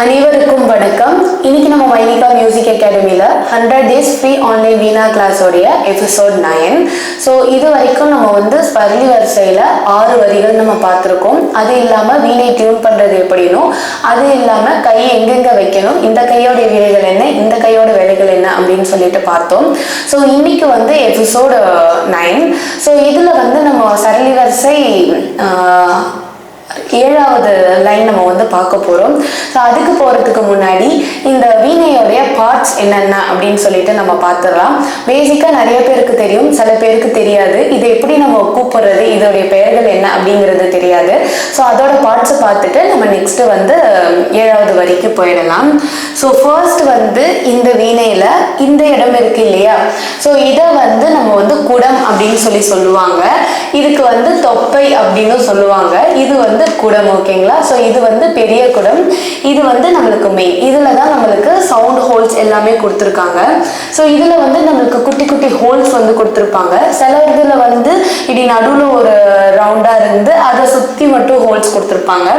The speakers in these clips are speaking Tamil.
அனைவருக்கும் வணக்கம். இன்னைக்கு நம்ம வைனிகா மியூசிக் அகாடமியில் 100 days ஃப்ரீ ஆன்லைன் வீணா கிளாஸோடைய எபிசோட் 9. ஸோ இது வரைக்கும் நம்ம ஸ்பர்லி வரிசையில் 6 வரிகள் நம்ம பார்த்துருக்கோம். அது இல்லாமல் வீணை டியூன் பண்ணுறது எப்படினும், அது இல்லாமல் கையை எங்கெங்கே வைக்கணும், இந்த கையோட வேலைகள் என்ன, இந்த கையோட வேலைகள் என்ன அப்படின்னு சொல்லிட்டு பார்த்தோம். ஸோ இன்னைக்கு எபிசோடு 9. ஸோ இதில் நம்ம சரளி வரிசை 7வது லைன் நம்ம பார்க்க போகிறோம். ஸோ அதுக்கு போகிறதுக்கு முன்னாடி இந்த வீணையோடைய பார்ட்ஸ் என்னென்ன அப்படின்னு சொல்லிட்டு நம்ம பார்த்துடலாம். பேசிக்காக நிறைய பேருக்கு தெரியும், சில பேருக்கு தெரியாது. இதை எப்படி நம்ம கூப்பிடுறது, இதோடைய பெயர்கள் என்ன அப்படிங்கிறது தெரியாது. ஸோ அதோட பார்ட்ஸை பார்த்துட்டு நம்ம நெக்ஸ்ட்டு 7வது வரிக்கு போயிடலாம். ஸோ ஃபர்ஸ்ட் இந்த வீணையில் இந்த இடம் இருக்கு இல்லையா, ஸோ இதை நம்ம குடம் அப்படின்னு சொல்லுவாங்க. இதுக்கு தொப்பை அப்படின்னு சொல்லுவாங்க. இது குடம். ஓகேங்களா? ஸோ இது பெரிய குடம். இது நம்மளுக்கு மெயின். இதில் தான் நம்மளுக்கு சவுண்ட் ஹோல்ஸ் எல்லாமே கொடுத்துருக்காங்க. ஸோ இதில் நம்மளுக்கு குட்டி குட்டி ஹோல்ஸ் கொடுத்துருப்பாங்க. சில இதில் இப்படி நடுவில் ஒரு ரவுண்டாக இருந்து அதை சுற்றி மட்டும் ஹோல்ஸ் கொடுத்துருப்பாங்க.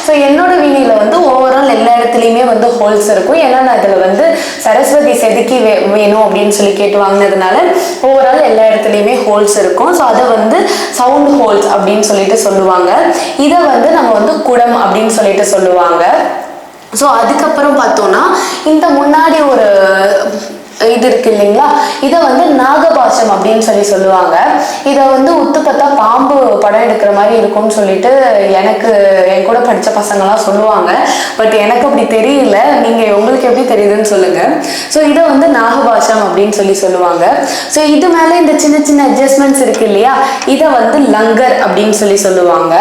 ஸோ என்னோட வீணையில் ஓவரால் எல்லா இடத்துலையுமே ஹோல்ஸ் இருக்கும். ஏன்னா நான் இதில் சரஸ்வதி செதுக்கி வேணும் அப்படின்னு கேட்டு வாங்கினதுனால ஓவரால் எல்லா இடத்துலையுமே ஹோல்ஸ் இருக்கும். ஸோ அதை சவுண்ட் ஹோல்ஸ் அப்படின்னு சொல்லுவாங்க. இதை நம்ம குடம் அப்படின்னு சொல்லுவாங்க. ஸோ அதுக்கப்புறம் பார்த்தோம்னா இந்த முன்னாடி ஒரு இது இருக்கு இல்லைங்களா, இதை நாகபாசம் அப்படின்னு சொல்லுவாங்க. இதை உத்து பார்த்தா பாம்பு படம் எடுக்கிற மாதிரி இருக்கும்னு சொல்லிட்டு எனக்கு என் கூட படித்த பசங்களாம் சொல்லுவாங்க. பட் எனக்கு அப்படி தெரியல, நீங்கள் உங்களுக்கு எப்படி தெரியுதுன்னு சொல்லுங்கள். ஸோ இதை நாகபாசம் அப்படின்னு சொல்லுவாங்க. ஸோ இது மேலே இந்த சின்ன சின்ன அட்ஜஸ்ட்மெண்ட்ஸ் இருக்கு இல்லையா, இதை லங்கர் அப்படின்னு சொல்லுவாங்க.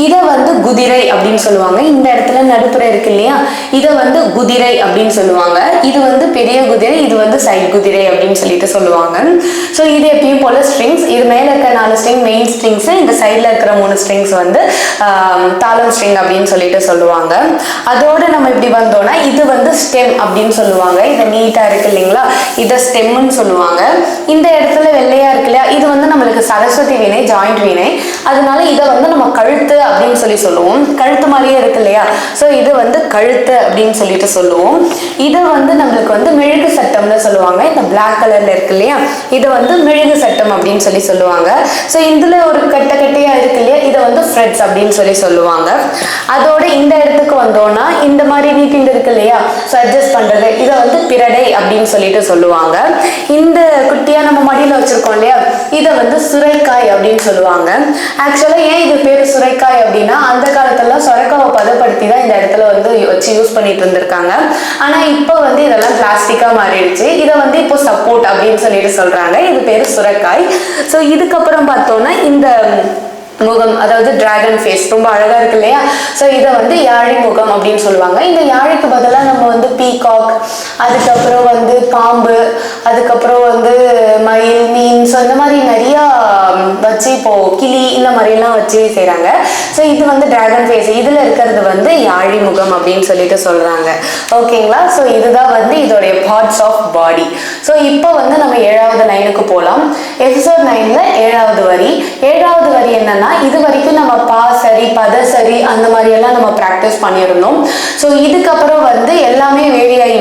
இதை குதிரை அப்படின்னு சொல்லுவாங்க. இந்த இடத்துல நடுப்புற இருக்கு இல்லையா, இதை குதிரை அப்படின்னு சொல்லுவாங்க. இது பெரிய குதிரை, இது சைட் குதிரை அப்படின்னு சொல்லுவாங்க. ஸோ இது எப்பயும் போல ஸ்ட்ரிங்ஸ். இது மேலே இருக்கிற 4 ஸ்ட்ரிங் மெயின் ஸ்ட்ரிங்ஸ், இந்த சைடில் இருக்கிற 3 ஸ்ட்ரிங்ஸ் தாளம் ஸ்ட்ரிங் அப்படின்னு சொல்லுவாங்க. அதோட நம்ம இப்படி வந்தோம்னா இது ஸ்டெம் அப்படின்னு சொல்லுவாங்க. இது நீட்டாக இருக்கு இல்லைங்களா, இதை ஸ்டெம்னு சொல்லுவாங்க. இந்த இடத்துல வெள்ளையா இருக்கு இல்லையா, இது நம்மளுக்கு சரஸ்வதி வீணை, ஜாயிண்ட் வீணை. அதனால இதை நம்ம கழுத்து அப்படின்னு சொல்லுவோம். கழுத்து மாதிரியே இருக்கு இல்லையா, ஸோ இது கழுத்து அப்படின்னு சொல்லுவோம். இதை நம்மளுக்கு மெழுகு சட்டம்னு சொல்லுவாங்க. இந்த பிளாக் கலர்ல இருக்கு இல்லையா, இதை மெழுகு சட்டம் அப்படின்னு சொல்லுவாங்க. ஸோ இதுல ஒரு கட்ட கட்டையா இருக்கு இல்லையா, இதை ஃப்ரெட்ஸ் அப்படின்னு சொல்லுவாங்க. அதோட இந்த இடத்துக்கு வந்தோம்னா இந்த மாதிரி நீட்டிண்டு இருக்கு இல்லையா, ஸோ அட்ஜஸ்ட் பண்றது, இதை பிரடை அப்படின்னு சொல்லுவாங்க. இந்த குட்டியா நம்ம மடியில வச்சிருக்கோம் இல்லையா, இதை சுரைக்காய் அப்படின்னு சொல்லுவாங்க. ஆக்சுவலா ஏன் இது பேரு சுரைக்காய் அப்படின்னா, அந்த காலத்துல சொரைக்காவை பதப்படுத்தி தான் இந்த இடத்துல வச்சு யூஸ் பண்ணிட்டு இருந்திருக்காங்க. ஆனா இப்போ இதெல்லாம் பிளாஸ்டிக்கா மாறிடுச்சு. இதை இப்போ சப்போர்ட் அப்படின்னு சொல்றாங்க. இது பேரு சுரைக்காய். ஸோ இதுக்கப்புறம் பார்த்தோம்னா இந்த முகம், அதாவது டிராகன் ஃபேஸ் ரொம்ப அழகா இருக்கு இல்லையா, ஸோ இதை யாழி முகம் அப்படின்னு சொல்லுவாங்க. இந்த யாழிக்கு பதிலாக நம்ம பீகாக், அதுக்கப்புறம் பாம்பு, அதுக்கப்புறம் மயில், மீன், ஸோ இந்த மாதிரி நிறையா வச்சு இப்போ கிளி இந்த மாதிரிலாம் வச்சு செய்கிறாங்க. ஸோ இது டிராகன் ஃபேஸ், இதில் இருக்கிறது யாழி முகம் அப்படின்னு சொல்கிறாங்க. ஓகேங்களா? ஸோ இதுதான் இதோடைய பார்ட்ஸ் ஆஃப் பாடி. ஸோ இப்போ நம்ம 7வது லைனுக்கு போகலாம். எபிசோட் 9ல 7வது வரி. 7வது வரி என்னன்னா, இது வரைக்கும் நம்ம பா சரி, பத சரி, அந்த மாதிரி எல்லாம் நம்ம ப்ராக்டிஸ் பண்ணியிருந்தோம். ஸோ இதுக்கப்புறம் எல்லாமே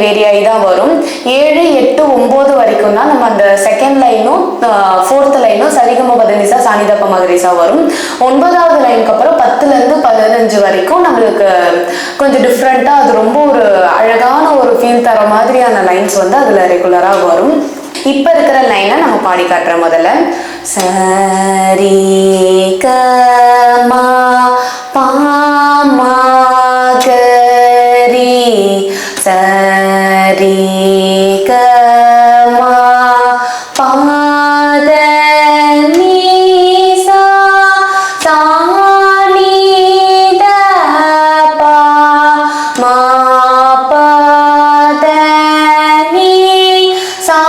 வேரியாகி தான் வரும். 7, 8, 9 வரைக்கும் தான் நம்ம அந்த செகண்ட் லைனும் 4th லைனும் சரிகம பதனிசா சானிதப்ப மகரிசா வரும். 9வது லைனுக்கு அப்புறம் 10லேருந்து 15 வரைக்கும் நம்மளுக்கு கொஞ்சம் டிஃப்ரெண்ட்டாக, அது ரொம்ப ஒரு அழகான ஒரு ஃபீல் தர மாதிரியான லைன்ஸ் அதில் ரெகுலராக வரும். இப்போ இருக்கிற லைனை நம்ம பாடி காட்டுறோம். முதல்ல சரி க மா பா மா கரி, சரி க மா பா த நீ சா சா நீ த பா மா பா த நீ சா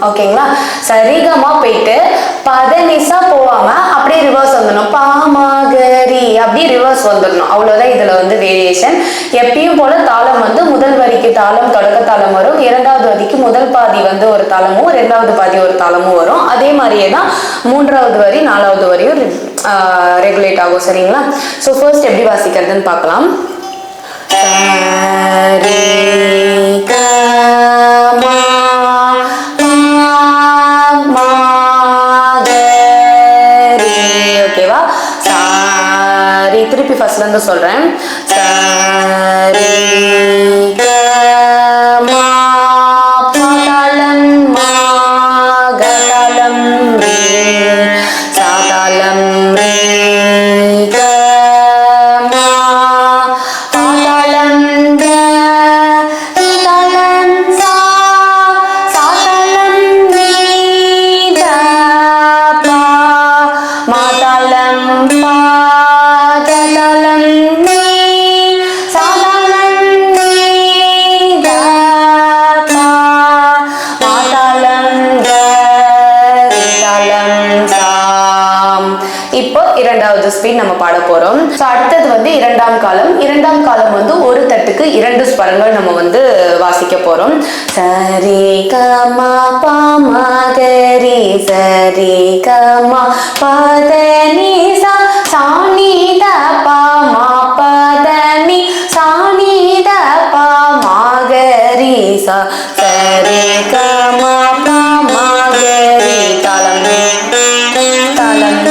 ஓகேங்களா? சரிகமா போயிட்டு பதனிசா போகாம அப்படியே ரிவர்ஸ் ரிவர்ஸ் வந்துடணும், அவ்வளோதான் இதில் வந்து வேரியேஷன். எப்பயும் போல தாளம் வந்து முதல் வரிக்கு தாளம் தொடக்க தாளம் வரும், இரண்டாவது வரிக்கு முதல் பாதி வந்து ஒரு தாளமும் இரண்டாவது பாதி ஒரு தாளமும் வரும். அதே மாதிரியே தான் மூன்றாவது வரி நாலாவது வரியும் ரெகுலேட் ஆகும். சரிங்களா? ஸோ ஃபர்ஸ்ட் எப்படி வாசிக்கிறதுன்னு பார்க்கலாம். ஓகேவா? சாரி, திருப்பி ஃபர்ஸ்ட்ல இருந்து சொல்றேன். சாரி இப்போ இரண்டாவது ஸ்பீட் நம்ம பாட போறோம். ஸோ அடுத்தது வந்து இரண்டாம் காலம். இரண்டாம் காலம் வந்து ஒரு தட்டுக்கு 2 ஸ்வரங்கள் நம்ம வந்து வாசிக்க போறோம். சரி கமா பமா கரி சரி கமா பதனி சா சானி த பமா பதனி சானி த பமா கரி சா சரி கமா பமா கரி தாளம் தாளம்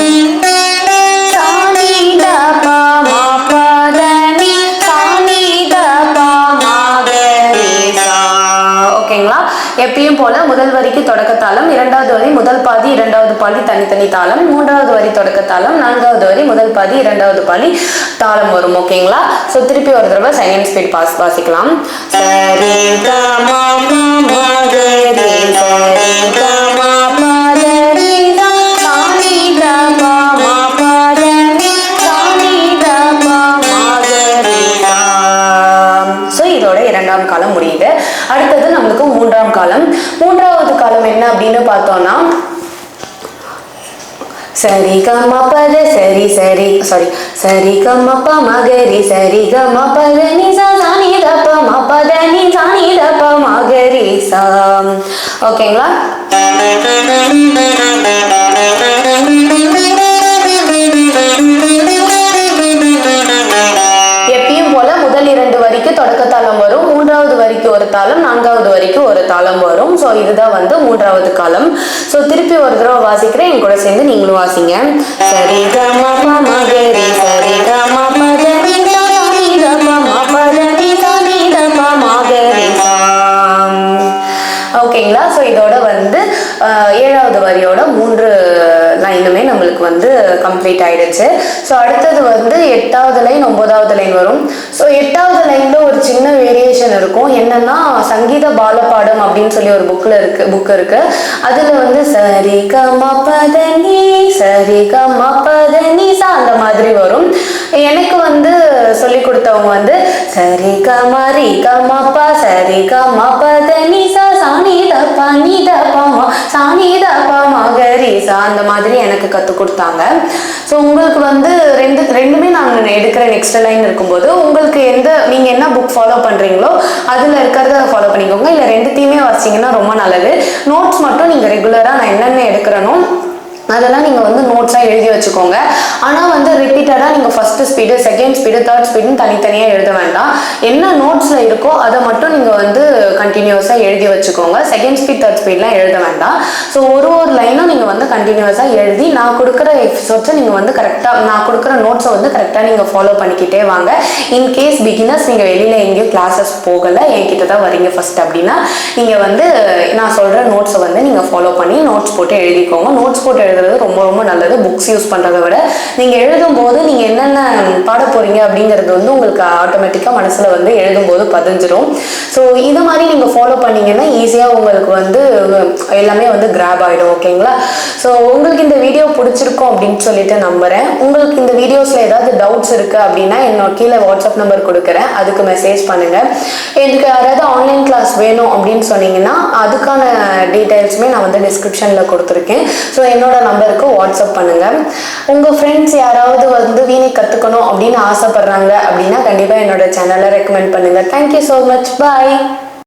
எப்பயும் போல முதல் வரிக்கு தொடக்க தாளம், இரண்டாவது வரி முதல் பாதி இரண்டாவது பாதி தனித்தனி தாளம், மூன்றாவது வரி தொடக்க தாளம், நான்காவது வரி முதல் பாதி இரண்டாவது பாதி தாளம் வரும். ஓகேங்களா? ஸோ திருப்பி ஒரு தடவை செகண்ட் ஸ்பீட் வாசிக்கலாம். சரி கமா பமா கரி சரி கமா பதனி சானி த பமா பதனி சானி த பமா கரி சா. ஸோ இதோட இரண்டாம் காலம் முடியுது. அடுத்தது நம்மளுக்கு மூன்றாம் காலம். மூன்றாவது காலம் என்ன அப்படின்னு பார்த்தோம்னா சரி கம பத சரி சரி சாரி சரி கம ப மகரி சரி கம பத நி சா சானி த ப ம பத நி சானி த ப மகரி சா. ஓகேங்களா? எப்பயும் போல முதல் 2 வரிக்கு தொடக்க தாளம் வரும், மூன்றாவது வரிக்கு ஒரு தாளம், நான்காவது வரிக்கு ஒரு தாளம் வரும். ஸோ இதுதான் வந்து மூன்றாவது காலம். ஸோ திருப்பி ஒரு தடவை வாசிக்கிறேன், என் கூட சேர்ந்து நீங்களும் வாசிங்க. சரி கம ப மகரி சரி கம பதனி சானி த ப ம பதனி சானி த ப மகரி சா. ஓகேங்களா? ஸோ இதோட வந்து 7வது வரியோட 3 லைனுமே நம்மளுக்கு வந்து கம்ப்ளீட் ஆயிடுச்சு. ஸோ அடுத்தது வந்து 8வது லைன் 9வது லைன் வரும். ஸோ 8வது லைன்ல ஒரு சின்ன வேரியேஷன் இருக்கும். என்னன்னா சங்கீத பாலபாடம் அப்படின்னு சொல்லி ஒரு புக் இருக்கு. அதுல வந்து சரி கம பதனி சரி கம பதனி சா அந்த மாதிரி வரும். எனக்கு வந்து சொல்லி கொடுத்தவங்க வந்து சரி கம ரி கம ப சரி கம பதனி சா சானி த ப நி த ப ம சானி த ப மகரி சா அந்த மாதிரி எனக்கு கற்றுக் கொடுத்தாங்க. ஸோ உங்களுக்கு வந்து ரெண்டுமே நான் எடுக்கிற நெக்ஸ்ட் லைன் இருக்கும்போது உங்களுக்கு நீங்கள் என்ன புக் ஃபாலோ பண்ணுறீங்களோ அதில் இருக்கிறத ஃபாலோ பண்ணிக்கோங்க. இல்லை ரெண்டுத்தையுமே வாசிங்கன்னா ரொம்ப நல்லது. நோட்ஸ் மட்டும் நீங்கள் ரெகுலராக நான் என்னென்ன எடுக்கிறனோ அதெல்லாம் நீங்கள் வந்து நோட்ஸாக எழுதி வச்சுக்கோங்க. ஆனால் வந்து ரிப்பீட்டடாக நீங்கள் first speed second speed third ஸ்பீடுன்னு தனித்தனியாக எழுத வேண்டாம். என்ன நோட்ஸில் இருக்கோ அதை மட்டும் நீங்கள் வந்து கண்டினியூஸாக எழுதி வச்சுக்கோங்க. செகண்ட் ஸ்பீட் தேர்ட் ஸ்பீட்லாம் எழுத வேண்டாம். ஸோ ஒரு லைனும் நீங்கள் வந்து கண்டினியூஸாக எழுதி நான் கொடுக்குற எபிசோட்ஸை நீங்கள் வந்து கரெக்டாக நான் கொடுக்குற நோட்ஸை வந்து கரெக்டாக நீங்கள் ஃபாலோ பண்ணிக்கிட்டே வாங்க. இன்கேஸ் பிகினர்ஸ் நீங்கள் வெளியில் எங்கேயும் கிளாஸஸ் போகலை, என்கிட்ட தான் வரீங்க ஃபஸ்ட் அப்படின்னா நீங்கள் வந்து நான் சொல்கிற நோட்ஸை வந்து நீங்கள் ஃபாலோ பண்ணி நோட்ஸ் போட்டு எழுதிக்கோங்க. நோட்ஸ் போட்டு எழுதுறது ரொம்ப ரொம்ப நல்லது. புக்ஸ் யூஸ் பண்ணுறதை விட நீங்கள் எழுதும்போது நீங்கள் என்னென்ன பாட போகிறீங்க அப்படிங்கிறது வந்து உங்களுக்கு ஆட்டோமேட்டிக்காக மனசில் வந்து எழுதும்போது பதிஞ்சிடும். ஸோ இது மாதிரி நீங்கள் ஃபாலோ பண்ணிங்கன்னா ஈஸியாக உங்களுக்கு வந்து எல்லாமே வந்து கிராப் ஆகிடும். ஓகேங்களா? ஸோ உங்களுக்கு இந்த வீடியோ பிடிச்சிருக்கும் அப்படின்னு சொல்லிட்டு நம்புகிறேன். உங்களுக்கு இந்த வீடியோஸில் ஏதாவது டவுட்ஸ் இருக்குது அப்படின்னா என்னோட கீழே வாட்ஸ்அப் நம்பர் கொடுக்குறேன், அதுக்கு மெசேஜ் பண்ணுங்கள். எனக்கு யாராவது ஆன்லைன் கிளாஸ் வேணும் அப்படின்னு சொன்னீங்கன்னா அதுக்கான டீட்டெயில்ஸுமே நான் வந்து டிஸ்கிரிப்ஷனில் கொடுத்துருக்கேன். ஸோ என்னோட நம்பருக்கு வாட்ஸ்அப் பண்ணுங்கள். உங்கள் ஃப்ரெண்ட்ஸ் யாராவது வந்து வீணை கற்றுக்கணும் அப்படின்னு ஆசைப்பட்றாங்க அப்படின்னா கண்டிப்பாக என்னோட சேனலை ரெக்கமெண்ட் பண்ணுங்கள். Thank you so much. பாய்.